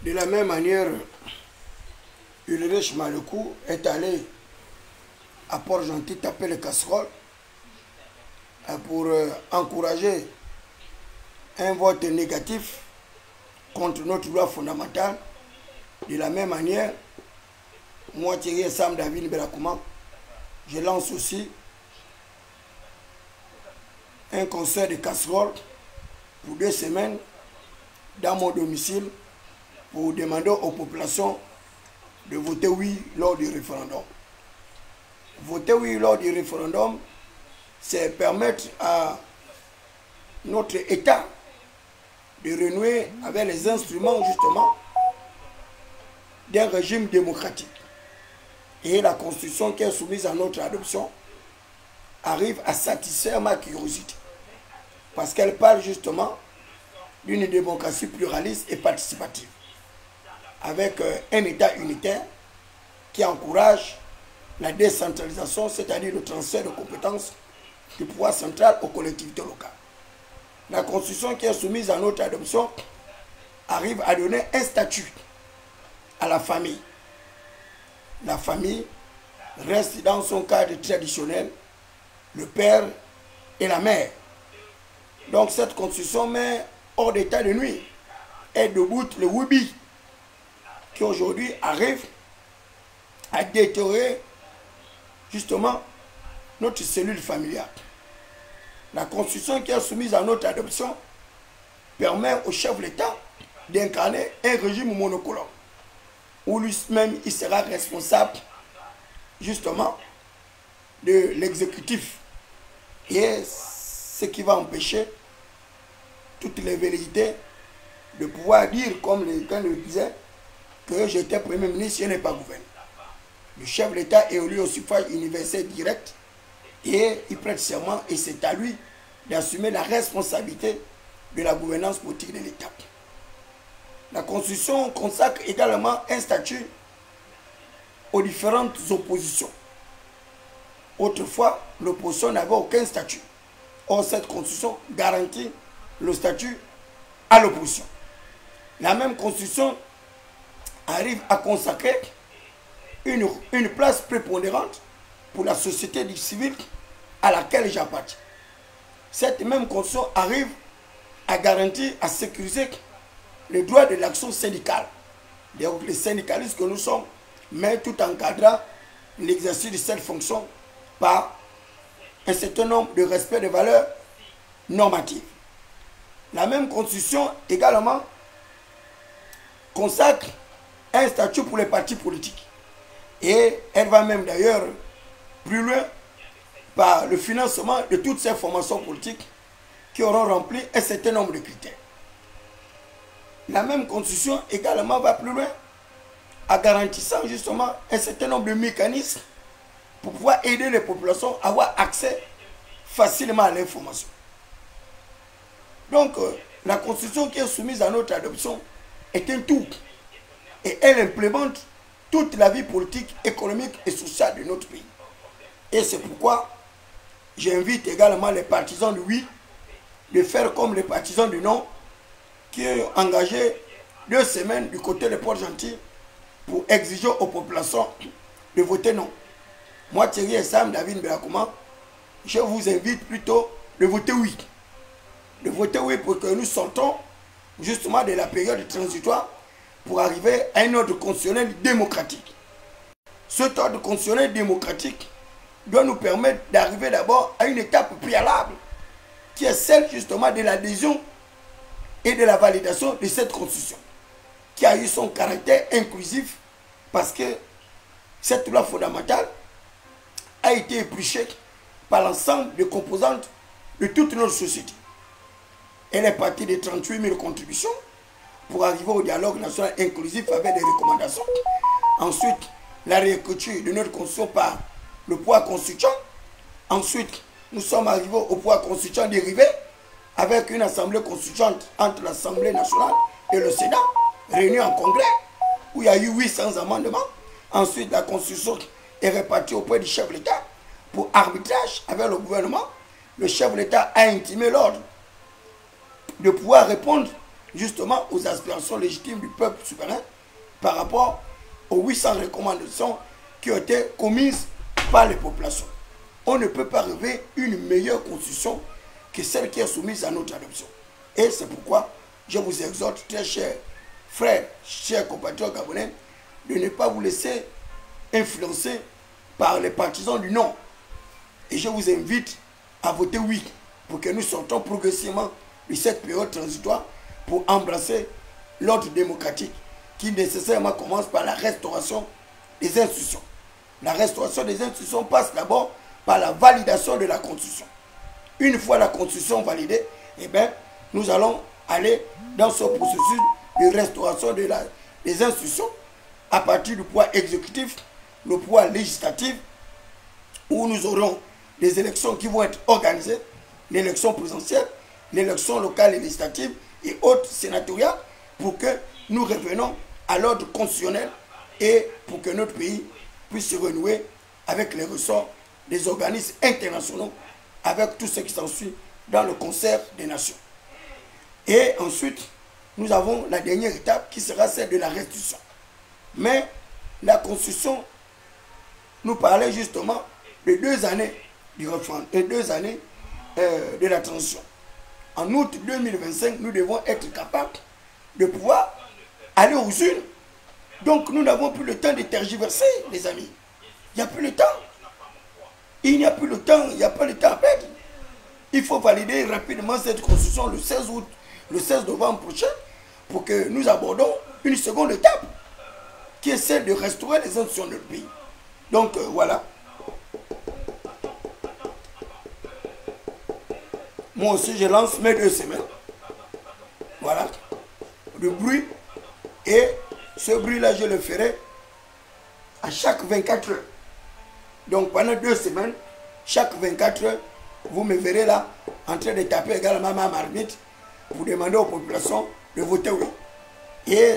De la même manière, Ulrich Malekou est allé à Port-Gentil taper les casseroles pour encourager un vote négatif contre notre loi fondamentale. De la même manière, moi, Thierry Sam David Belakouma, je lance aussi un concert de casseroles pour 2 semaines dans mon domicile pour demander aux populations de voter oui lors du référendum. Voter oui lors du référendum, c'est permettre à notre État de renouer avec les instruments justement d'un régime démocratique. Et la Constitution qui est soumise à notre adoption arrive à satisfaire ma curiosité. Parce qu'elle parle justement d'une démocratie pluraliste et participative, avec un État unitaire qui encourage la décentralisation, c'est-à-dire le transfert de compétences du pouvoir central aux collectivités locales. La Constitution qui est soumise à notre adoption arrive à donner un statut à la famille. La famille reste dans son cadre traditionnel, le père et la mère. Donc cette Constitution met hors d'état de nuire et debout le Wubi qui aujourd'hui arrive à détériorer justement notre cellule familiale. La Constitution qui est soumise à notre adoption permet au chef de l'État d'incarner un régime monocolore où lui-même il sera responsable justement de l'exécutif, et ce qui va empêcher toutes les velléités de pouvoir dire, comme quelqu'un le disait, que j'étais Premier ministre, je n'ai pas gouverné. Le chef de l'État est élu au suffrage universel direct et il prête serment, et c'est à lui d'assumer la responsabilité de la gouvernance politique de l'État. La Constitution consacre également un statut aux différentes oppositions. Autrefois, l'opposition n'avait aucun statut. Or, cette Constitution garantit le statut à l'opposition. La même Constitution arrive à consacrer une place prépondérante pour la société civile à laquelle j'appartiens. Cette même Constitution arrive à garantir, à sécuriser les droits de l'action syndicale. Donc, les syndicalistes que nous sommes, mais tout encadrant l'exercice de cette fonction par un certain nombre de respect des valeurs normatives. La même Constitution également consacre un statut pour les partis politiques. Et elle va même d'ailleurs plus loin par le financement de toutes ces formations politiques qui auront rempli un certain nombre de critères. La même Constitution également va plus loin en garantissant justement un certain nombre de mécanismes pour pouvoir aider les populations à avoir accès facilement à l'information. Donc, la Constitution qui est soumise à notre adoption est un tout. Et elle implémente toute la vie politique, économique et sociale de notre pays. Et c'est pourquoi j'invite également les partisans du oui de faire comme les partisans du non qui ont engagé 2 semaines du côté de Port-Gentil pour exiger aux populations de voter non. Moi, Thierry Sam David Belakouma, je vous invite plutôt de voter oui. De voter oui pour que nous sortons justement de la période transitoire pour arriver à un ordre constitutionnel démocratique. Cet ordre constitutionnel démocratique doit nous permettre d'arriver d'abord à une étape préalable qui est celle justement de l'adhésion et de la validation de cette constitution qui a eu son caractère inclusif parce que cette loi fondamentale a été épluchée par l'ensemble des composantes de toute notre société. Elle est partie de 38 000 contributions pour arriver au dialogue national inclusif avec des recommandations. Ensuite, la réécriture de notre constitution par le pouvoir constituant. Ensuite, nous sommes arrivés au pouvoir constituant dérivé avec une assemblée constituante entre l'Assemblée nationale et le Sénat, réunis en congrès, où il y a eu 800 amendements. Ensuite, la constitution est répartie auprès du chef de l'État pour arbitrage avec le gouvernement. Le chef de l'État a intimé l'ordre de pouvoir répondre justement aux aspirations légitimes du peuple souverain par rapport aux 800 recommandations qui ont été commises par les populations. On ne peut pas rêver une meilleure constitution que celle qui est soumise à notre adoption. Et c'est pourquoi je vous exhorte, très chers frères, chers compatriotes gabonais, de ne pas vous laisser influencer par les partisans du non. Et je vous invite à voter oui pour que nous sortons progressivement de cette période transitoire pour embrasser l'ordre démocratique qui nécessairement commence par la restauration des institutions. La restauration des institutions passe d'abord par la validation de la Constitution. Une fois la Constitution validée, eh bien, nous allons aller dans ce processus de restauration des institutions à partir du pouvoir exécutif, le pouvoir législatif, où nous aurons des élections qui vont être organisées, l'élection présidentielle, l'élection locale et législative et autres sénatoriales, pour que nous revenons à l'ordre constitutionnel et pour que notre pays puisse se renouer avec les ressorts des organismes internationaux, avec tout ce qui s'ensuit dans le concert des nations. Et ensuite, nous avons la dernière étape qui sera celle de la restitution. Mais la Constitution nous parlait justement de 2 années du référendum et 2 années de la transition. En août 2025, nous devons être capables de pouvoir aller aux urnes. Donc nous n'avons plus le temps de tergiverser, les amis. Il n'y a plus le temps. Il n'y a plus le temps, il n'y a pas le temps à perdre. Il faut valider rapidement cette constitution le 16 août, le 16 novembre prochain, pour que nous abordons une seconde étape, qui est celle de restaurer les institutions de notre pays. Donc voilà. Moi aussi, je lance mes 2 semaines. Voilà. Le bruit. Et ce bruit-là, je le ferai à chaque 24 heures. Donc pendant 2 semaines, chaque 24 heures, vous me verrez là, en train de taper également ma marmite pour demander aux populations de voter oui. Et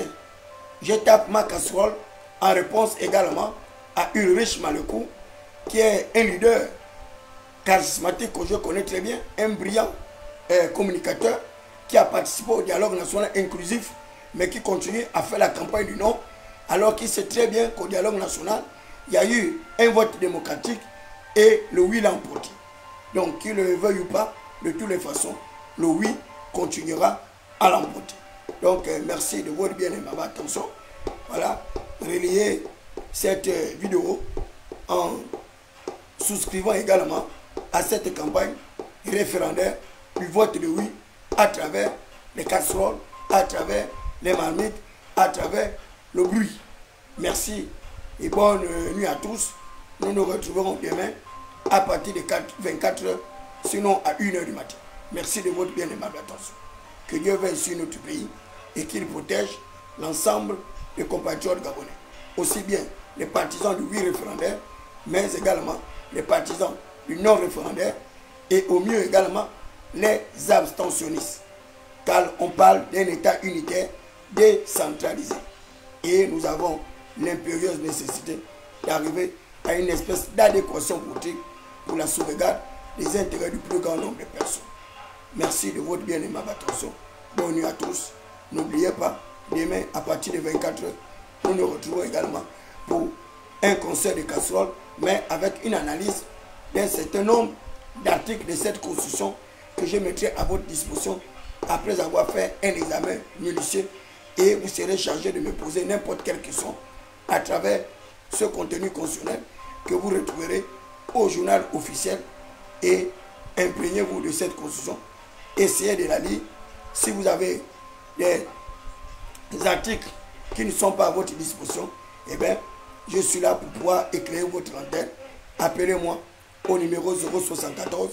je tape ma casserole en réponse également à Ulrich Malekou, qui est un leader charismatique que je connais très bien, un brillant communicateur qui a participé au dialogue national inclusif, mais qui continue à faire la campagne du non, alors qu'il sait très bien qu'au dialogue national, il y a eu un vote démocratique et le oui l'a emporté. Donc, qu'il le veuille ou pas, de toutes les façons, le oui continuera à l'emporter. Donc, merci de votre bien-aimée attention. Voilà, relayez cette vidéo en souscrivant également à cette campagne référendaire du vote de oui à travers les casseroles, à travers les marmites, à travers le bruit. Merci et bonne nuit à tous. Nous nous retrouverons demain à partir de 24 heures, sinon à 1 heure du matin. Merci de votre bien-aimable attention. Que Dieu veille sur notre pays et qu'il protège l'ensemble des compatriotes gabonais. Aussi bien les partisans du oui référendaire, mais également les partisans du non référendaire et au mieux également les abstentionnistes. Car on parle d'un État unitaire décentralisé. Et nous avons l'impérieuse nécessité d'arriver à une espèce d'adéquation politique pour la sauvegarde des intérêts du plus grand nombre de personnes. Merci de votre bien-aimable attention. Bonne nuit à tous. N'oubliez pas, demain à partir de 24 heures, nous nous retrouvons également pour un concert de casseroles, mais avec une analyse d'un certain nombre d'articles de cette constitution que je mettrai à votre disposition après avoir fait un examen minutieux, et vous serez chargé de me poser n'importe quelle question à travers ce contenu constitutionnel que vous retrouverez au journal officiel. Et imprégnez-vous de cette constitution. Essayez de la lire. Si vous avez des articles qui ne sont pas à votre disposition, eh bien, je suis là pour pouvoir éclairer votre lanterne. Appelez-moi au numéro 074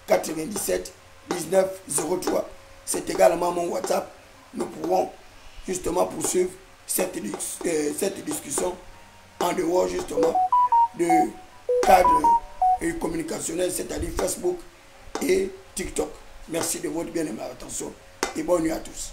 97 19 03. C'est également mon WhatsApp. Nous pourrons justement poursuivre cette discussion en dehors justement de cadre communicationnel, c'est-à-dire Facebook et TikTok. Merci de votre bien-aimable attention et bonne nuit à tous.